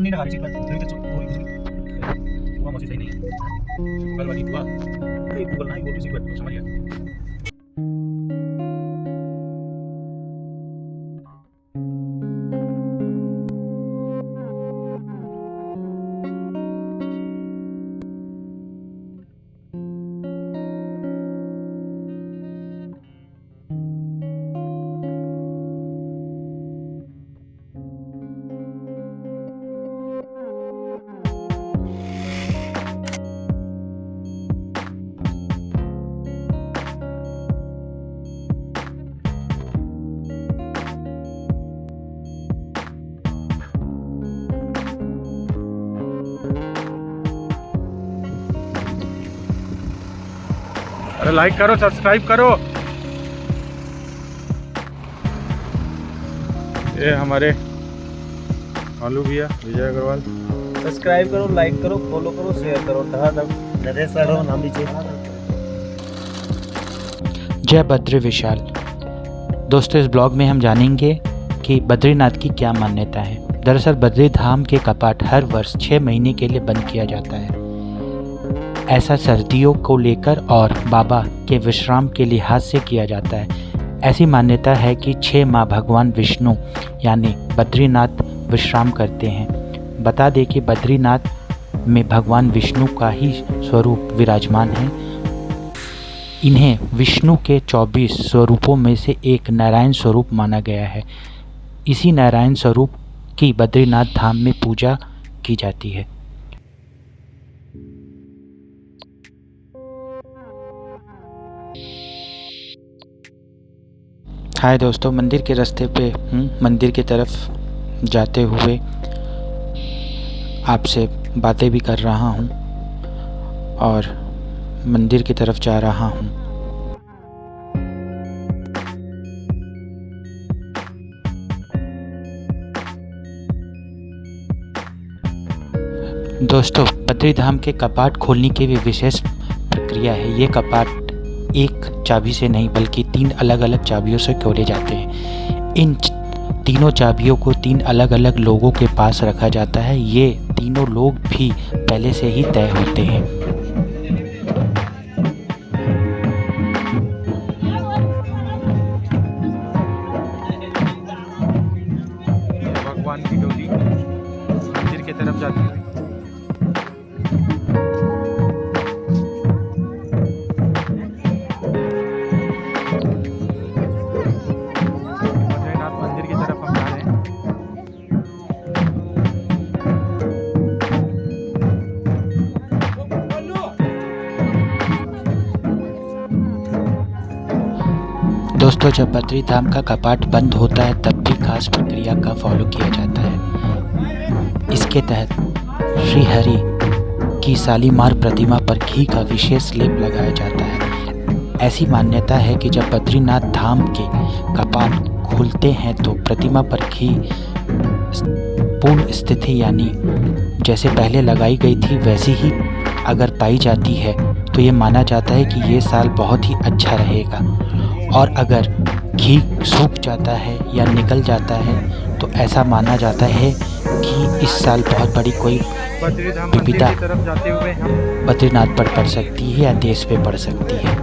नहीं लगा रही वो मौसी सही नहीं है गूगल वाली हुआ अरे गूगल ना बोल रही सीक्रेट समझ गया। अरे लाइक करो सब्सक्राइब करो। ये हमारे आलू भैया विजय अग्रवाल। सब्सक्राइब करो, लाइक करो, फॉलो करो, शेयर करो। नरेश राघव नाम लीजिए। जय बद्री विशाल। दोस्तों, इस ब्लॉग में हम जानेंगे कि बद्रीनाथ की क्या मान्यता है। दरअसल बद्री धाम के कपाट हर वर्ष 6 महीने के लिए बंद किया जाता है। ऐसा सर्दियों को लेकर और बाबा के विश्राम के लिहाज से किया जाता है। ऐसी मान्यता है कि 6 माह भगवान विष्णु यानी बद्रीनाथ विश्राम करते हैं। बता दें कि बद्रीनाथ में भगवान विष्णु का ही स्वरूप विराजमान है। इन्हें विष्णु के 24 स्वरूपों में से एक नारायण स्वरूप माना गया है। इसी नारायण स्वरूप की बद्रीनाथ धाम में पूजा की जाती है। हाय दोस्तों, मंदिर के रास्ते पे मंदिर की तरफ जाते हुए आपसे बातें भी कर रहा हूँ और मंदिर की तरफ जा रहा हूँ। दोस्तों, बद्री धाम के कपाट खोलने की भी विशेष प्रक्रिया है। ये कपाट एक चाबी से नहीं बल्कि 3 अलग अलग चाबियों से खोले जाते हैं। इन तीनों चाबियों को 3 अलग अलग लोगों के पास रखा जाता है। ये तीनों लोग भी पहले से ही तय होते हैं। भगवान की डोली मंदिर की तरफ जाती है। दोस्तों, जब बद्री धाम का कपाट बंद होता है तब भी खास प्रक्रिया का फॉलो किया जाता है। इसके तहत श्री हरि की शालीमार प्रतिमा पर घी का विशेष लेप लगाया जाता है। ऐसी मान्यता है कि जब बद्रीनाथ धाम के कपाट खुलते हैं तो प्रतिमा पर घी पूर्ण स्थिति यानी जैसे पहले लगाई गई थी वैसी ही अगर पाई जाती है तो ये माना जाता है कि ये साल बहुत ही अच्छा रहेगा। और अगर घी सूख जाता है या निकल जाता है तो ऐसा माना जाता है कि इस साल बहुत बड़ी कोई विपदा बद्रीनाथ पर पड़ सकती है या देश पे पड़ सकती है।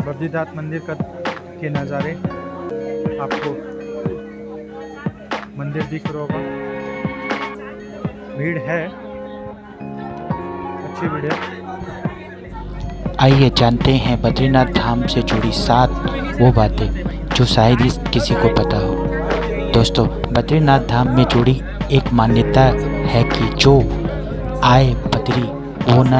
बद्रीनाथ मंदिर के नज़ारे आपको मंदिर दिख रहा होगा। भीड़ है, अच्छी भीड़ है। आइए जानते हैं बद्रीनाथ धाम से जुड़ी 7 वो बातें जो शायद ही किसी को पता हो। दोस्तों, बद्रीनाथ धाम में जुड़ी एक मान्यता है कि जो आए बद्री वो न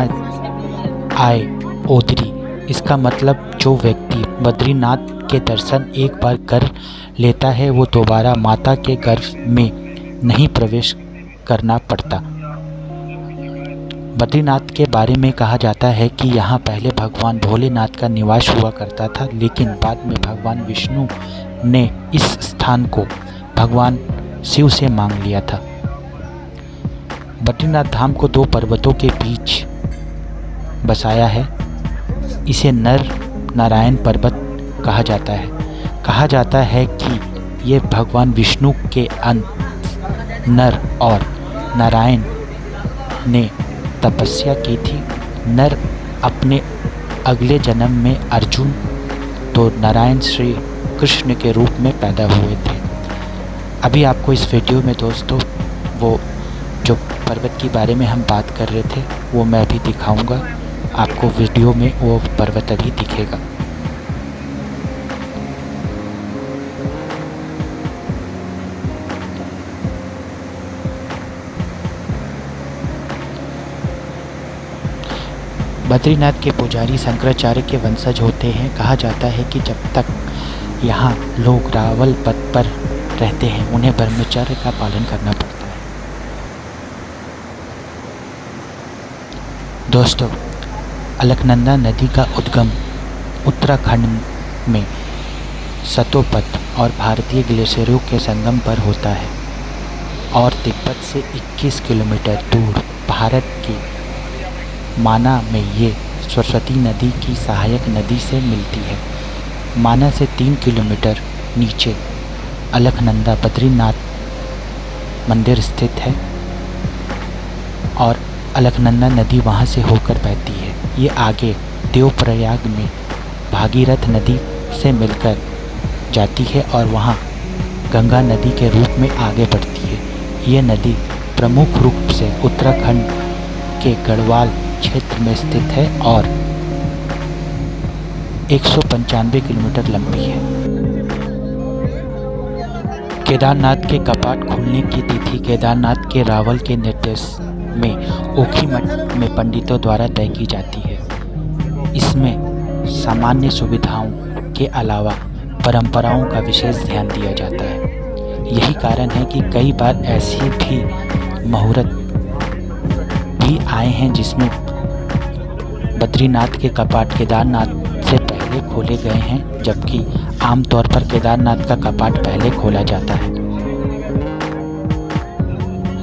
आए ओदरी। इसका मतलब जो व्यक्ति बद्रीनाथ के दर्शन एक बार कर लेता है वो दोबारा माता के गर्भ में नहीं प्रवेश करना पड़ता। बद्रीनाथ के बारे में कहा जाता है कि यहाँ पहले भगवान भोलेनाथ का निवास हुआ करता था, लेकिन बाद में भगवान विष्णु ने इस स्थान को भगवान शिव से मांग लिया था। बद्रीनाथ धाम को 2 पर्वतों के बीच बसाया है। इसे नर नारायण पर्वत कहा जाता है। कहा जाता है कि ये भगवान विष्णु के अंश नर और नारायण ने तपस्या की थी। नर अपने अगले जन्म में अर्जुन तो नारायण श्री कृष्ण के रूप में पैदा हुए थे। अभी आपको इस वीडियो में दोस्तों वो जो पर्वत के बारे में हम बात कर रहे थे वो मैं अभी दिखाऊंगा। आपको वीडियो में वो पर्वत अभी दिखेगा। बद्रीनाथ के पुजारी शंकराचार्य के वंशज होते हैं। कहा जाता है कि जब तक यहाँ लोग रावल पथ पर रहते हैं उन्हें ब्रह्मचर्य का पालन करना पड़ता है। दोस्तों, अलकनंदा नदी का उद्गम उत्तराखंड में सतोपथ और भारतीय ग्लेशियरों के संगम पर होता है और तिब्बत से 21 किलोमीटर दूर भारत की माना में ये सरस्वती नदी की सहायक नदी से मिलती है। माना से 3 किलोमीटर नीचे अलकनंदा बद्रीनाथ मंदिर स्थित है और अलकनंदा नदी वहाँ से होकर बहती है। ये आगे देवप्रयाग में भागीरथ नदी से मिलकर जाती है और वहाँ गंगा नदी के रूप में आगे बढ़ती है। ये नदी प्रमुख रूप से उत्तराखंड के गढ़वाल क्षेत्र में स्थित है और 195 किलोमीटर लंबी है। केदारनाथ के कपाट खुलने की तिथि केदारनाथ के रावल के निर्देश में ओखीमठ में पंडितों द्वारा तय की जाती है। इसमें सामान्य सुविधाओं के अलावा परंपराओं का विशेष ध्यान दिया जाता है। यही कारण है कि कई बार ऐसी भी मुहूर्त भी आए हैं जिसमें बद्रीनाथ के कपाट केदारनाथ से पहले खोले गए हैं, जबकि आमतौर पर केदारनाथ का कपाट पहले खोला जाता है।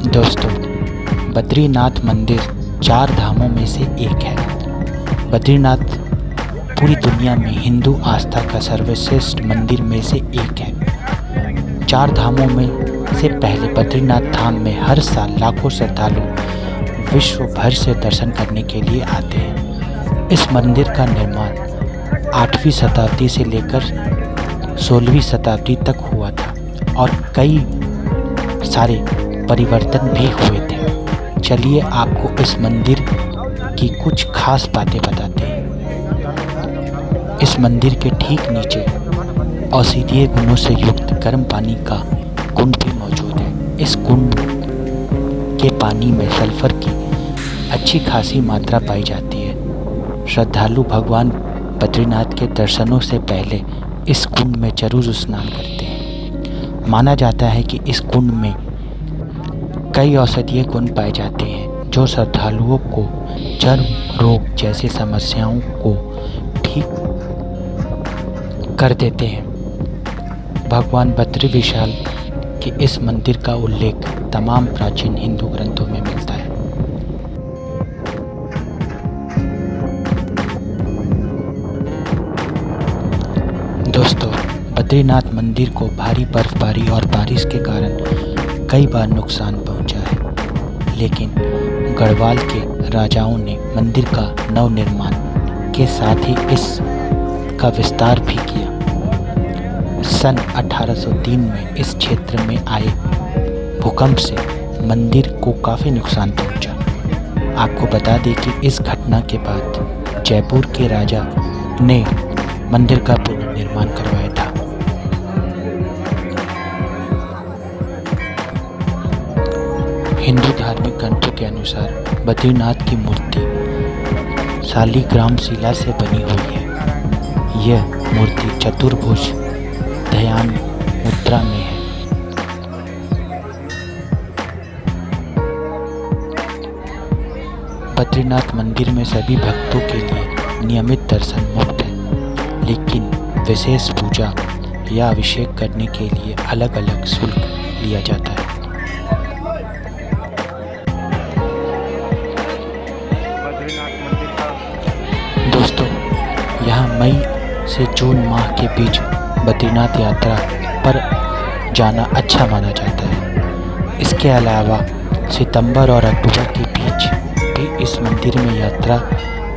दोस्तों, बद्रीनाथ मंदिर 4 धामों में से एक है। बद्रीनाथ पूरी दुनिया में हिंदू आस्था का सर्वश्रेष्ठ मंदिर में से एक है। 4 धामों में से पहले बद्रीनाथ धाम में हर साल लाखों श्रद्धालु विश्व भर से दर्शन करने के लिए आते हैं। इस मंदिर का निर्माण 8वीं शताब्दी से लेकर 16वीं शताब्दी तक हुआ था और कई सारे परिवर्तन भी हुए थे। चलिए आपको इस मंदिर की कुछ खास बातें बताते हैं। इस मंदिर के ठीक नीचे औषधीय गुणों से युक्त गर्म पानी का कुंड भी मौजूद है। इस कुंड के पानी में सल्फर की अच्छी खासी मात्रा पाई जाती है। श्रद्धालु भगवान बद्रीनाथ के दर्शनों से पहले इस कुंड में जरूर स्नान करते हैं। माना जाता है कि इस कुंड में कई औषधीय गुण पाए जाते हैं जो श्रद्धालुओं को चर्म रोग जैसी समस्याओं को ठीक कर देते हैं। भगवान बद्री विशाल के इस मंदिर का उल्लेख तमाम प्राचीन हिंदू ग्रंथों में मिलता है। दोस्तों, बद्रीनाथ मंदिर को भारी बर्फबारी और बारिश के कारण कई बार नुकसान पहुंचा है, लेकिन गढ़वाल के राजाओं ने मंदिर का नवनिर्माण के साथ ही इसका विस्तार भी किया। सन 1803 में इस क्षेत्र में आए भूकंप से मंदिर को काफ़ी नुकसान पहुंचा। आपको बता दें कि इस घटना के बाद जयपुर के राजा ने मंदिर का पुनर्निर्माण करवाया था। हिंदू धार्मिक ग्रंथों के अनुसार बद्रीनाथ की मूर्ति शालिग्राम शिला से बनी हुई है। यह मूर्ति चतुर्भुज ध्यान मुद्रा में है। बद्रीनाथ मंदिर में सभी भक्तों के लिए नियमित दर्शन मुफ्त है, लेकिन विशेष पूजा या अभिषेक करने के लिए अलग अलग शुल्क लिया जाता है। दोस्तों, यहाँ मई से जून माह के बीच बद्रीनाथ यात्रा पर जाना अच्छा माना जाता है। इसके इसके अलावा सितंबर और अक्टूबर के बीच भी इस मंदिर में यात्रा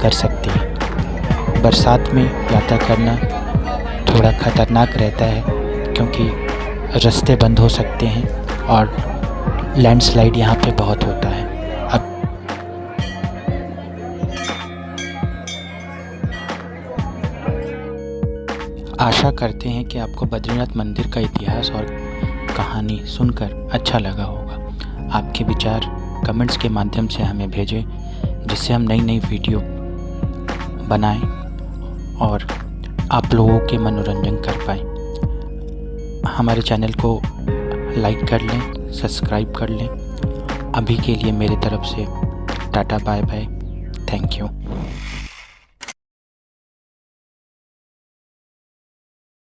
कर सकते हैं। बरसात में यात्रा करना थोड़ा खतरनाक रहता है क्योंकि रास्ते बंद हो सकते हैं और लैंडस्लाइड यहाँ पे बहुत होता है। अब आशा करते हैं कि आपको बद्रीनाथ मंदिर का इतिहास और कहानी सुनकर अच्छा लगा होगा। आपके विचार कमेंट्स के माध्यम से हमें भेजें, जिससे हम नई नई वीडियो बनाएं और आप लोगों के मनोरंजन कर पाएँ। हमारे चैनल को लाइक कर लें, सब्सक्राइब कर लें। अभी के लिए मेरी तरफ से tata bye bye, thank you.